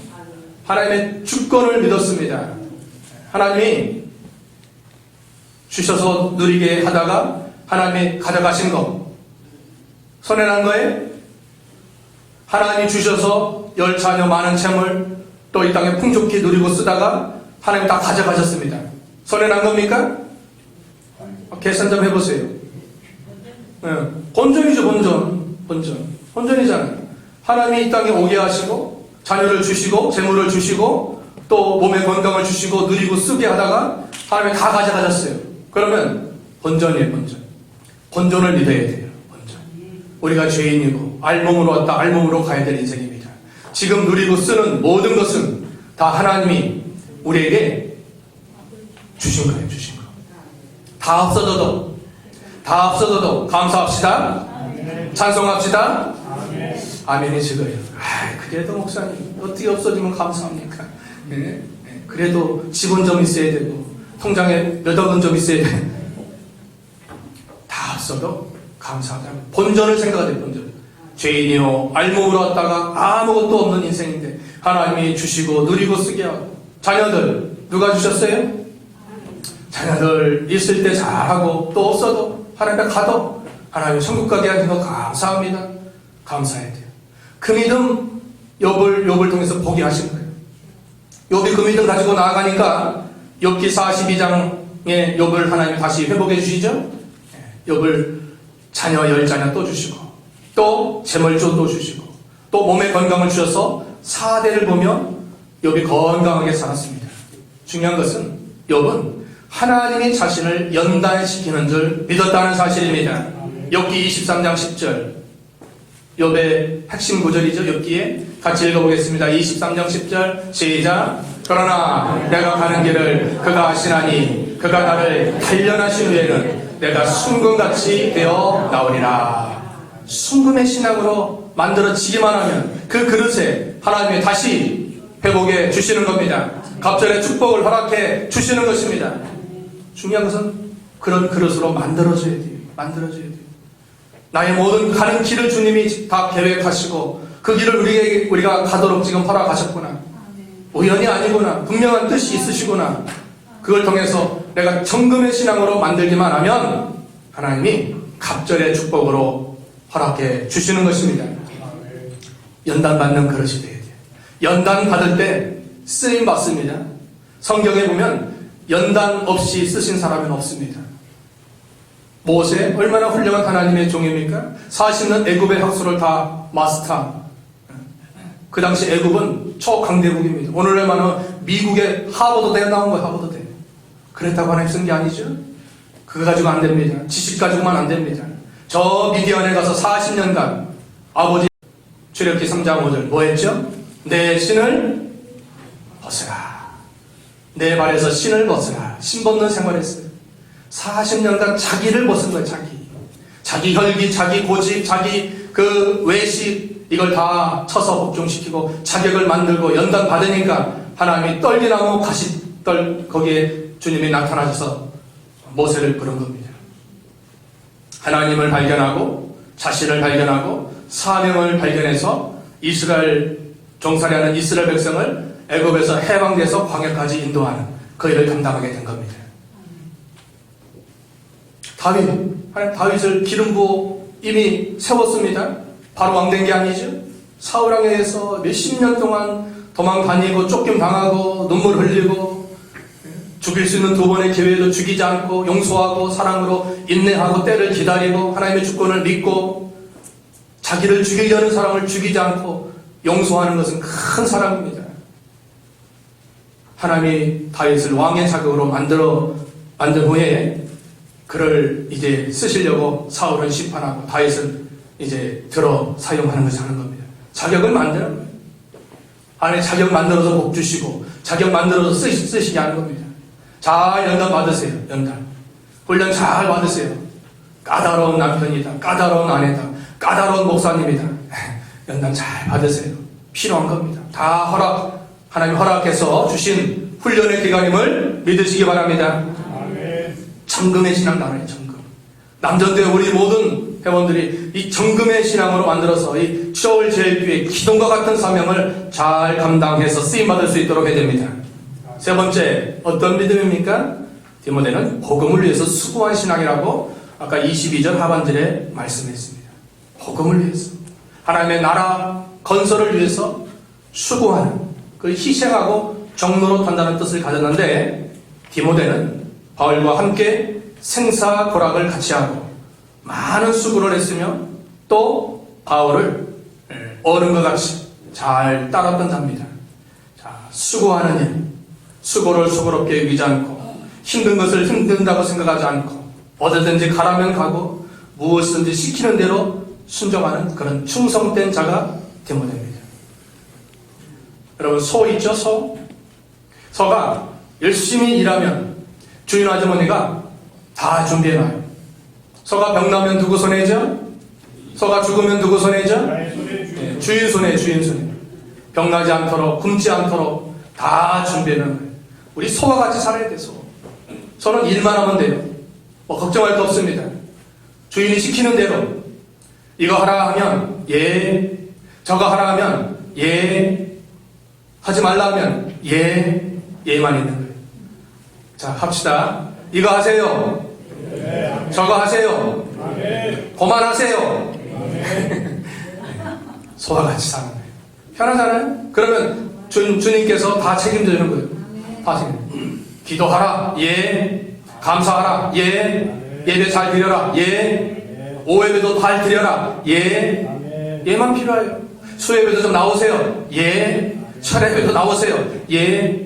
하나님의 주권을 믿었습니다. 하나님이 주셔서 누리게 하다가 하나님이 가져가신 거 손해난 거예요? 하나님이 주셔서 10 자녀 많은 채물 또 이 땅에 풍족히 누리고 쓰다가 하나님 다 가져가셨습니다. 손해난 겁니까? 계산 좀 해보세요. 본전이죠. 본전이잖아요. 하나님이 이 땅에 오게 하시고 자녀를 주시고 재물을 주시고 또 몸의 건강을 주시고 누리고 쓰게 하다가 하나님이 다 가져가셨어요. 그러면 본전이에요. 본전을 믿어야 돼요. 본전. 우리가 죄인이고 알몸으로 왔다 알몸으로 가야 될 인생입니다. 지금 누리고 쓰는 모든 것은 다 하나님이 우리에게 주신 거예요. 주신 거. 다 없어져도 감사합시다. 찬송합시다. 아멘이 지거예요. 그래도 목사님 어떻게 없어지면 감사합니까? 네. 그래도 집은 좀 있어야 되고 통장에 몇 억은 좀 있어야 돼. 다 없어도 감사하다고. 본전을 생각하세요. 본전. 죄인이요 알몸으로 왔다가 아무것도 없는 인생인데 하나님이 주시고 누리고 쓰게 하고 자녀들 누가 주셨어요? 자녀들 있을 때 잘하고 또 없어도 하나님께 가도 하나님 천국 가게 하신 거 감사합니다. 감사해야 돼요. 그 믿음 욥을 통해서 보게 하신 거예요. 욥이 그 믿음 가지고 나아가니까 욥기 42장에 욥을 하나님이 다시 회복해 주시죠. 욥을 자녀 10 자녀 또 주시고 또 재물조 또 주시고 또 몸의 건강을 주셔서 4대를 보며 욥이 건강하게 살았습니다. 중요한 것은 욥은 하나님이 자신을 연단시키는 줄 믿었다는 사실입니다. 욥기 23장 10절 욥의 핵심 구절이죠. 욥기에 같이 읽어보겠습니다. 23장 10절 시작. 그러나 내가 가는 길을 그가 아시나니 그가 나를 단련하신 후에는 내가 순금같이 되어 나오리라. 순금의 신앙으로 만들어지기만 하면 그 그릇에 하나님이 다시 회복해 주시는 겁니다. 갑절의 축복을 허락해 주시는 것입니다. 중요한 것은 그런 그릇으로 만들어져야 돼요. 나의 모든 가는 길을 주님이 다 계획하시고 그 길을 우리가 가도록 지금 허락하셨구나. 우연이 아니구나. 분명한 뜻이 있으시구나. 그걸 통해서 내가 정금의 신앙으로 만들기만 하면 하나님이 갑절의 축복으로 허락해 주시는 것입니다. 연단 받는 그릇이 돼야 돼요. 연단 받을 때 쓰임 받습니다. 성경에 보면 연단 없이 쓰신 사람은 없습니다. 모세 얼마나 훌륭한 하나님의 종입니까? 40년 애굽의 학수를 다 마스터. 그 당시 애굽은 초강대국입니다. 오늘날만은 미국의 하버드대에 나온 거예요. 하버드대. 그랬다고 하나님 쓴 게 아니죠. 그거 가지고 안 됩니다. 지식 가지고만 안 됩니다. 저 미디안에 가서 40년간 아버지 출애굽기 3장 5절 뭐 했죠? 내 신을 벗으라. 내 발에서 신을 벗으라. 신 벗는 생활했어요. 40년간 자기를 벗은 거예요. 자기 혈기, 자기 고집, 자기 그 외식 이걸 다 쳐서 복종시키고 자격을 만들고 연단 받으니까 하나님이 떨기나무 가시떨 거기에 주님이 나타나셔서 모세를 부른 겁니다. 하나님을 발견하고 자신을 발견하고 사명을 발견해서 이스라엘 종살이하는 이스라엘 백성을 애굽에서 해방돼서 광야까지 인도하는 그 일을 감당하게 된 겁니다. 하나님 다윗을 기름 부어 이미 세웠습니다. 바로 왕된 게 아니죠. 사울 왕에 의해서 몇십 년 동안 도망 다니고 쫓김 당하고 눈물 흘리고 죽일 수 있는 두 번의 기회도 죽이지 않고 용서하고 사랑으로 인내하고 때를 기다리고 하나님의 주권을 믿고 자기를 죽이려는 사람을 죽이지 않고 용서하는 것은 큰 사랑입니다. 하나님이 다윗을 왕의 자격으로 만든 후에 그를 이제 쓰시려고 사울은 심판하고 다윗은 이제 들어 사용하는 것을 하는 겁니다. 자격을 만드는 거예요. 하나님 자격 만들어서 복 주시고 자격 만들어서 쓰시게 하는 겁니다. 잘 연단 받으세요. 연단. 훈련 잘 받으세요. 까다로운 남편이다. 까다로운 아내다. 까다로운 목사님이다. 연단 잘 받으세요. 필요한 겁니다. 다 하나님 허락해서 주신 훈련의 기간임을 믿으시기 바랍니다. 정금의 신앙 나라의 정금. 남전도에 우리 모든 회원들이 이 정금의 신앙으로 만들어서 이 추월 제일교회 기동과 같은 사명을 잘 감당해서 쓰임받을 수 있도록 해야 됩니다. 세 번째, 어떤 믿음입니까? 디모데는 복음을 위해서 수고한 신앙이라고 아까 22절 하반절에 말씀했습니다. 복음을 위해서. 하나님의 나라 건설을 위해서 수고하는, 그 희생하고 정로로 탄다는 뜻을 가졌는데, 디모데는 바울과 함께 생사고락을 같이 하고 많은 수고를 했으며 또 바울을 어른과 같이 잘 따랐던 자입니다. 자, 수고하는 일, 수고를 수고롭게 여기지 않고 힘든 것을 힘든다고 생각하지 않고 어디든지 가라면 가고 무엇이든지 시키는 대로 순종하는 그런 충성된 자가 디모데입니다. 여러분, 소 있죠? 소가 열심히 일하면 주인 아주머니가 다 준비해놔요. 소가 병나면 누구 손해죠? 소가 죽으면 누구 손해죠? 네, 주인 손해. 병나지 않도록, 굶지 않도록 다 준비해놓은 거예요. 우리 소와 같이 살아야 돼. 소는 일만 하면 돼요. 뭐 걱정할 거 없습니다. 주인이 시키는 대로 이거 하라 하면 예, 저거 하라 하면 예, 하지 말라 하면 예만 있는 거예요. 자, 합시다. 이거 하세요. 저거 하세요. 그만하세요. 소와 같이 사는 거예요. 편하잖아요? 그러면 주님께서 다 책임져주는 거예요. 다 책임. 기도하라. 예. 감사하라. 예. 예배 잘 드려라. 예. 오예배도 잘 드려라. 예. 예만 필요해요. 수예배도 좀 나오세요. 예. 철예배도 나오세요. 예.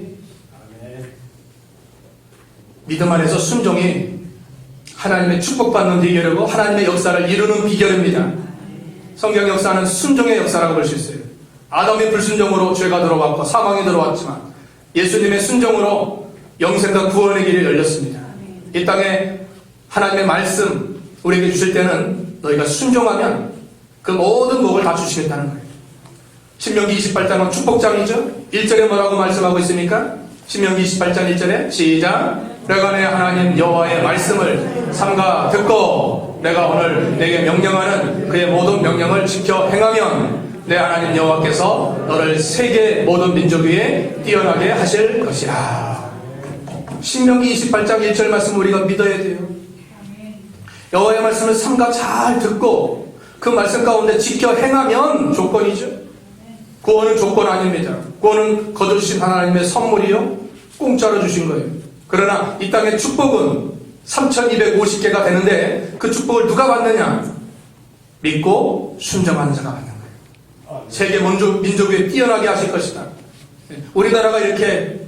믿음 안에서 순종이 하나님의 축복받는 비결이고 하나님의 역사를 이루는 비결입니다. 성경 역사는 순종의 역사라고 볼 수 있어요. 아담의 불순종으로 죄가 들어왔고 사망이 들어왔지만 예수님의 순종으로 영생과 구원의 길이 열렸습니다. 이 땅에 하나님의 말씀 우리에게 주실 때는 너희가 순종하면 그 모든 복을 다 주시겠다는 거예요. 신명기 28장은 축복장이죠. 1절에 뭐라고 말씀하고 있습니까? 신명기 28장 1절에 시작. 내가 내 하나님 여호와의 말씀을 삼가 듣고 내가 오늘 내게 명령하는 그의 모든 명령을 지켜 행하면 내 하나님 여호와께서 너를 세계 모든 민족 위에 뛰어나게 하실 것이라. 신명기 28장 1절 말씀 우리가 믿어야 돼요. 여호와의 말씀을 삼가 잘 듣고 그 말씀 가운데 지켜 행하면 조건이죠. 구원은 조건 아닙니다. 구원은 거두신 하나님의 선물이요 공짜로 주신 거예요. 그러나 이 땅의 축복은 3250개가 되는데 그 축복을 누가 받느냐? 믿고 순종하는 자가 받는 거예요. 세계 민족 위에 뛰어나게 하실 것이다. 우리나라가 이렇게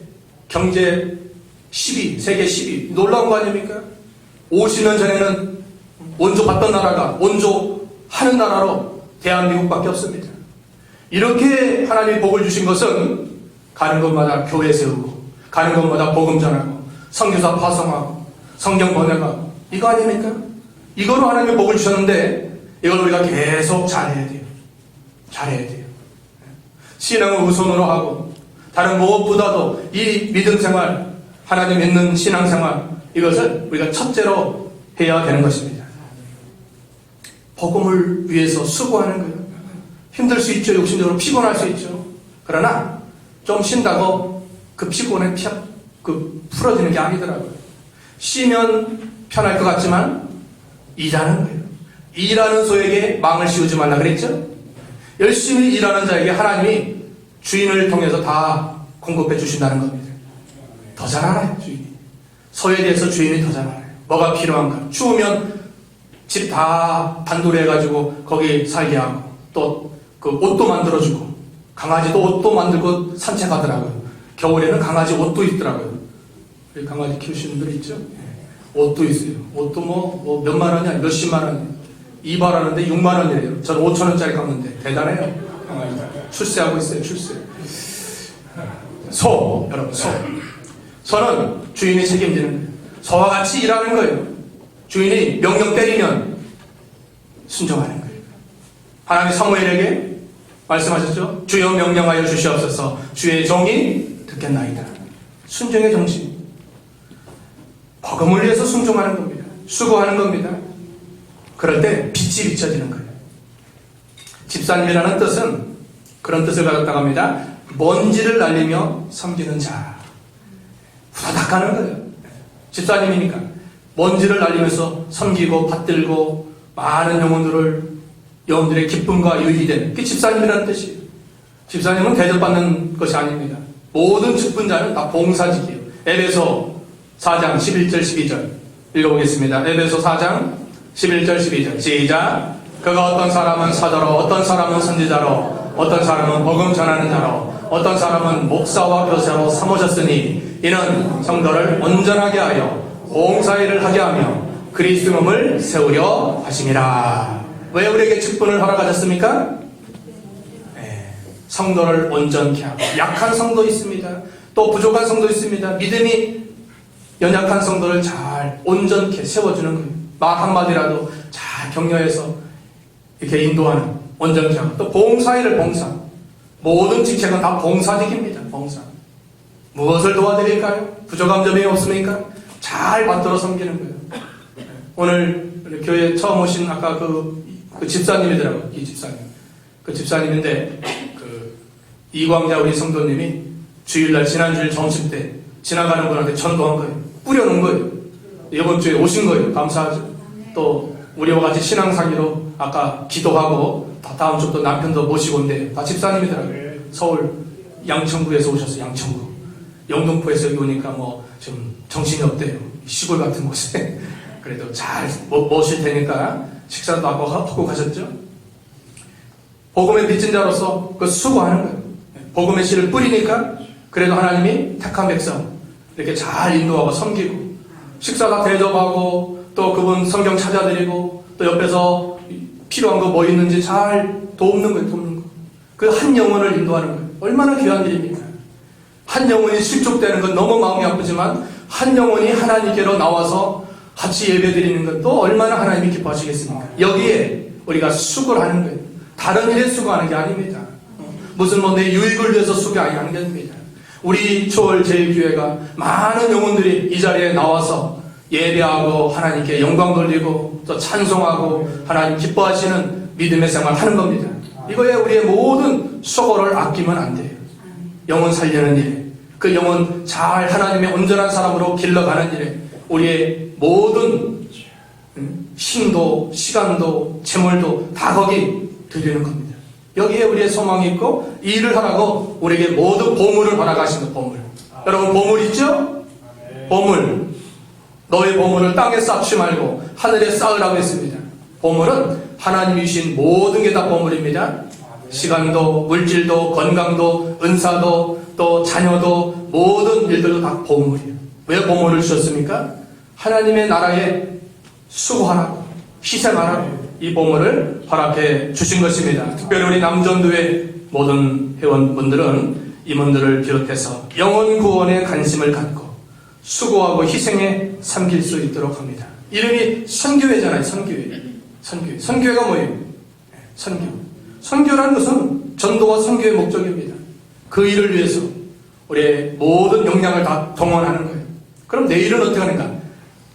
경제 10위, 세계 10위 놀라운 거 아닙니까? 50년 전에는 원조 받던 나라가 원조 하는 나라로 대한민국밖에 없습니다. 이렇게 하나님이 복을 주신 것은 가는 곳마다 교회 세우고 가는 곳마다 복음 전하고 선교사 파송하고 성경 번역하고 이거 아닙니까? 이거로 하나님이 복을 주셨는데 이걸 우리가 계속 잘해야 돼요. 잘해야 돼요. 신앙을 우선으로 하고 다른 무엇보다도 이 믿음 생활, 하나님 믿는 신앙 생활, 이것을 우리가 첫째로 해야 되는 것입니다. 복음을 위해서 수고하는 거예요. 힘들 수 있죠. 욕심적으로 피곤할 수 있죠. 그러나 좀 쉰다고 그 피곤에 풀어지는 게 아니더라고요. 쉬면 편할 것 같지만 일하는 거예요. 일하는 소에게 망을 씌우지 말라 그랬죠. 열심히 일하는 자에게 하나님이 주인을 통해서 다 공급해 주신다는 겁니다. 더 잘 알아요, 주인이. 소에 대해서 주인이 더 잘 알아요. 뭐가 필요한가. 추우면 집 다 단돌이 해가지고 거기 살게 하고 또 그 옷도 만들어주고 강아지도 옷도 만들고 산책하더라고요. 겨울에는 강아지 옷도 있더라고요. 우리 강아지 키우시는 분들 있죠? 옷도 있어요. 옷도 뭐 몇만 원이 아니라 몇십만 원이에요. 이발하는데 6만 원이래요. 저는 5천 원짜리 깎는데 대단해요. 강아지 출세하고 있어요. 출세. 소, 여러분 소. 소는 주인이 책임지는 거예요. 소와 같이 일하는 거예요. 주인이 명령 때리면 순종하는 거예요. 하나님이 사무엘에게 말씀하셨죠? 주여 명령하여 주시옵소서. 주의 종이 듣겠나이다. 순종의 정신. 복음을 위해서 순종하는 겁니다. 수고하는 겁니다. 그럴 때 빛이 비춰지는 거예요. 집사님이라는 뜻은 그런 뜻을 가졌다고 합니다. 먼지를 날리며 섬기는 자. 후다닥 가는 거예요. 집사님이니까 먼지를 날리면서 섬기고 받들고 많은 영혼들의 기쁨과 유익이 되는 그게 집사님이라는 뜻이에요. 집사님은 대접받는 것이 아닙니다. 모든 직분자는 다 봉사직이에요. 에베소 4장 11절 12절 읽어보겠습니다. 에베소 4장 11절 12절 시작. 그가 어떤 사람은 사도로 어떤 사람은 선지자로 어떤 사람은 복음 전하는 자로 어떤 사람은 목사와 교사로 삼으셨으니 이는 성도를 온전하게 하여 봉사일을 하게 하며 그리스도의 몸을 세우려 하심이라. 왜 우리에게 직분을 허락하셨습니까? 네, 성도를 온전케 하고. 약한 성도 있습니다. 또 부족한 성도 있습니다. 믿음이 연약한 성도를 잘 온전케 세워주는 거예요. 말 한마디라도 잘 격려해서 이렇게 인도하는 온전케 하고. 또 봉사일을 봉사. 모든 직책은 다 봉사직입니다. 봉사. 무엇을 도와드릴까요? 부족한 점이 없습니까? 잘 받들어 섬기는 거예요. 오늘 교회 처음 오신 아까 그 집사님이더라고요. 이 집사님. 그 집사님인데 이광자 우리 성도님이 주일날 지난주일 점심 때 지나가는 분한테 전도한 거예요. 뿌려놓은 거예요. 이번 주에 오신 거예요. 감사하죠. 또 우리와 같이 신앙상의로 아까 기도하고 다음 주 또 남편도 모시고 온대요. 다 집사님이더라고요. 서울 양천구에서 오셨어요. 양천구. 영등포에서 여기 오니까 뭐 좀 정신이 없대요. 시골 같은 곳에. 그래도 잘 모실 테니까 식사도 하고 가셨죠. 복음의 빚진 자로서 그 수고하는 거예요. 복음의 씨를 뿌리니까 그래도 하나님이 택한 백성 이렇게 잘 인도하고 섬기고 식사 다 대접하고 또 그분 성경 찾아드리고 또 옆에서 필요한 거 뭐 있는지 잘 돕는 거예요. 돕는 거. 그 한 영혼을 인도하는 거예요. 얼마나 귀한 일입니까? 한 영혼이 실족되는 건 너무 마음이 아프지만 한 영혼이 하나님께로 나와서 같이 예배드리는 것도 얼마나 하나님이 기뻐하시겠습니까? 여기에 우리가 수고를 하는 거예요. 다른 일에 수고하는 게 아닙니다. 무슨 내 유익을 위해서 수고하는 게 아닙니다. 우리 초월 제일교회가 많은 영혼들이 이 자리에 나와서 예배하고 하나님께 영광 돌리고 또 찬송하고 하나님 기뻐하시는 믿음의 생활을 하는 겁니다. 이거에 우리의 모든 수고를 아끼면 안 돼요. 영혼 살리는 일에 그 영혼 잘 하나님의 온전한 사람으로 길러가는 일에 우리의 모든 힘도 시간도 재물도 다 거기 드리는 겁니다. 여기에 우리의 소망이 있고 이 일을 하라고 우리에게 모든 보물을 받아가신 것. 보물. 여러분 보물 있죠? 보물. 너의 보물을 땅에 쌓지 말고 하늘에 쌓으라고 했습니다. 보물은 하나님이 주신 모든 게 다 보물입니다. 시간도 물질도 건강도 은사도 또 자녀도 모든 일들도 다 보물이에요. 왜 보물을 주셨습니까? 하나님의 나라에 수고하라고 희생하라고 이 보물을 허락해 주신 것입니다. 특별히 우리 남전도의 모든 회원분들은 임원들을 비롯해서 영혼 구원에 관심을 갖고 수고하고 희생에 섬길 수 있도록 합니다. 이름이 선교회잖아요. 선교회가 뭐예요? 선교라는 것은 전도와 선교의 목적입니다. 그 일을 위해서 우리의 모든 역량을 다 동원하는 거예요. 그럼 내일은 어떻게 하는가?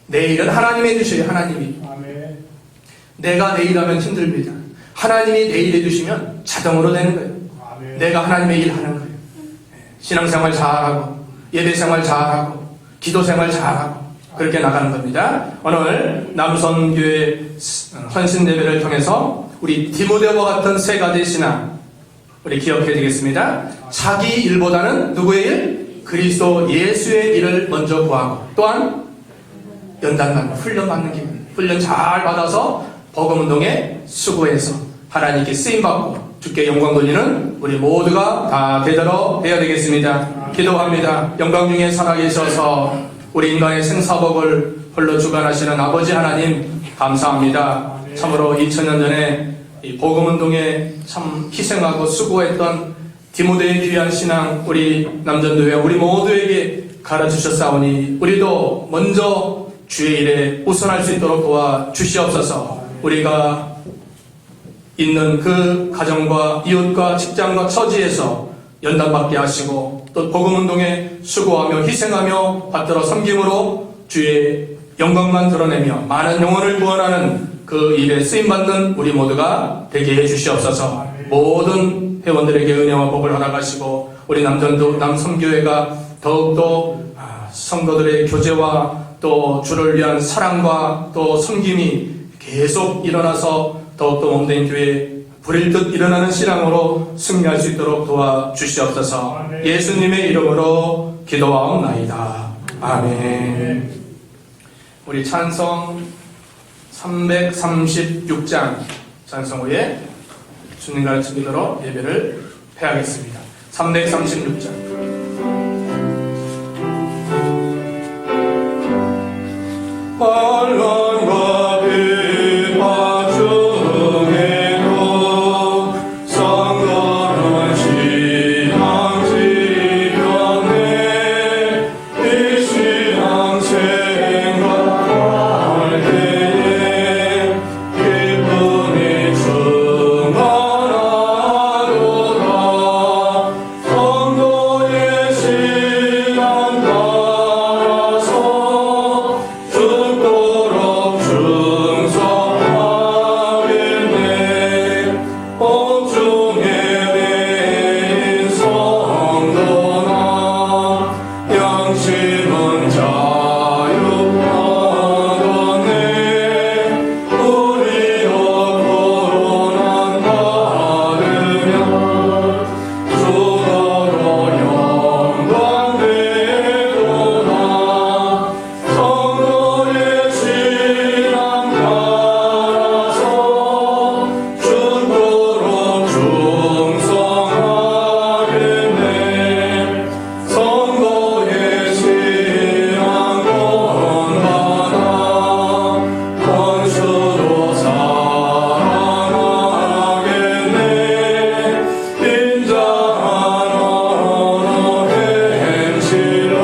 내일은 하나님이 해주셔요. 하나님이. 내가 내일 하면 힘듭니다. 하나님이 내일 해주시면 자동으로 되는 거예요. 내가 하나님의 일 하는 거예요. 신앙생활 잘하고 예배생활 잘하고 기도생활 잘하고 그렇게 나가는 겁니다. 오늘 남선교회 헌신대회를 통해서 우리 디모데와 같은 세 가지 신앙 우리 기억해야 되겠습니다. 자기 일보다는 누구의 일? 그리스도 예수의 일을 먼저 구하고 또한 연단받는 훈련받는 기분 훈련 잘 받아서 복음운동에 수고해서 하나님께 쓰임받고 주께 영광 돌리는 우리 모두가 다 되도록 해야 되겠습니다. 기도합니다. 영광 중에 살아계셔서 우리 인간의 생사복을 홀로 주관하시는 아버지 하나님 감사합니다. 참으로 2000년 전에 이 복음운동에 참 희생하고 수고했던 디모데의 귀한 신앙 우리 남전도회 우리 모두에게 가르치셨사오니 우리도 먼저 주의 일에 우선할 수 있도록 도와주시옵소서. 우리가 있는 그 가정과 이웃과 직장과 처지에서 연단받게 하시고 또 복음운동에 수고하며 희생하며 받들어 섬김으로 주의 영광만 드러내며 많은 영혼을 구원하는 그 일에 쓰임받는 우리 모두가 되게 해주시옵소서. 모든 회원들에게 은혜와 복을 허락하시고 우리 남선교회가 더욱더 성도들의 교제와 또 주를 위한 사랑과 또 섬김이 계속 일어나서 더욱더 몸된 교회 불일 듯 일어나는 신앙으로 승리할 수 있도록 도와주시옵소서. 예수님의 이름으로 기도하옵나이다. 아멘. 우리 찬송 336장 찬송 후에 주님 가르치기대로 예배를 폐하겠습니다. 336장 빨간과 빛과 중에도 상관한 신앙 지경에 이 신앙 생각할 때에 기쁨이 충만하도다. 성도의 신앙 따라서 죽도록 충성하겠네. 옥중에 매인 성도나 양심은 자유하겠네. 우리도 고난 받으면 주더러 영광 되도다. 성도의 신앙 따라서 죽도록 충성하겠네. 성도의 신앙 본받아 권수도 사랑하겠네. 인자한 언어 행실로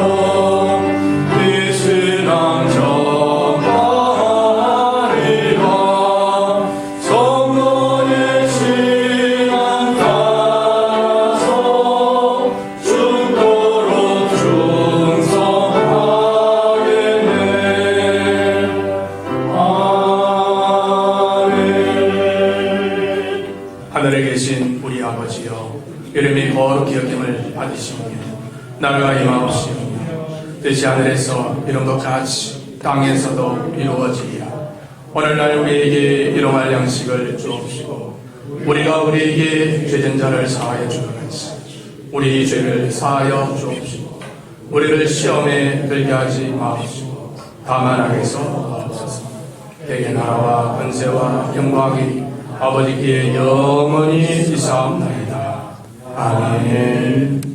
이 신앙 전하리라. 성도의 신앙 따라서 죽도록 충성하겠네. 아멘. 하늘에 계신 우리 아버지여, 이름이 거룩히 여김을 받으시오며 나라가 임하옵시오며 뜻이 하늘에서 이룬 것 같이 땅에서도 이루어지리라. 오늘날 우리에게 일용할 양식을 주옵시고 우리가 우리에게 죄진 자를 사하여 주같이 우리 죄를 사하여 주옵시고 우리를 시험에 들게 하지 마옵시고 다만 악에서 없소서. 대개 나라와 권세와 영광이 아버지께 영원히 있사옵나이다. 아멘.